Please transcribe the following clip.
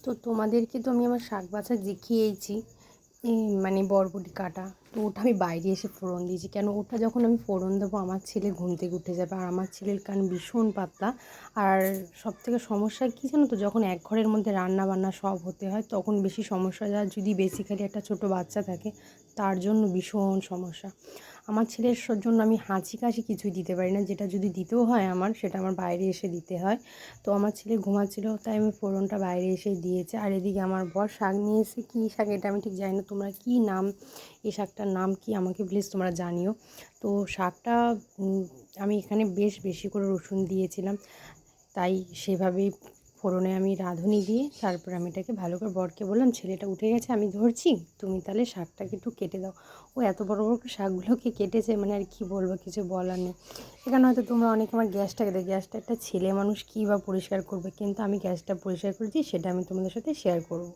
তো তোমাদেরকে তো আমি আমার শাক বাছা দেখিয়েইছি, মানে বরবটি কাটা। তো ওটা আমি বাইরে এসে ফোড়ন দিয়েছি, কেন ওটা যখন আমি ফোড়ন দেবো আমার ছেলে ঘুম থেকে উঠে যাবে, আর আমার ছেলের কান ভীষণ পাতলা। আর সবথেকে সমস্যা কী জানো তো, যখন এক ঘরের মধ্যে রান্না বান্না সব হতে হয় তখন বেশি সমস্যা যায়, যদি বেসিক্যালি একটা ছোট বাচ্চা থাকে তার জন্য ভীষণ সমস্যা। আমার ছেলের জন্য আমি হাঁচি কাশি কিছুই দিতে পারি না, যেটা যদি দিতেও হয় আমার সেটা আমার বাইরে এসে দিতে হয়। তো আমার ছেলে ঘুমাচ্ছিল তাই আমি ফোড়নটা বাইরে এসে দিয়েছি। আর এদিকে আমার বর শাক নিয়ে এসে, কী শাক এটা আমি ঠিক জানি না, তোমরা কী নাম, এই শাকটার নাম কি আমাকে প্লিজ তোমরা জানিও। তো শাকটা আমি এখানে বেশ বেশি করে রসুন দিয়েছিলাম, তাই সেভাবেই ফোড়নে আমি রাঁধুনি দিয়ে তারপর আমি এটাকে ভালো করে বরকে বললাম, ছেলেটা উঠে গেছে আমি ধরছি, তুমি তাহলে শাকটাকে একটু কেটে দাও। ও এত বড় বড় করে শাকগুলোকে কেটেছে, মানে আর কি বলবো, কিছু বলার নেই। এখানে হয়তো তোমরা অনেকে আমার গ্যাসটাকে দেখো, গ্যাসটা একটা ছেলে মানুষ কী বা পরিষ্কার করবে, কিন্তু আমি গ্যাসটা পরিষ্কার করেছি, সেটা আমি তোমাদের সাথে শেয়ার করব।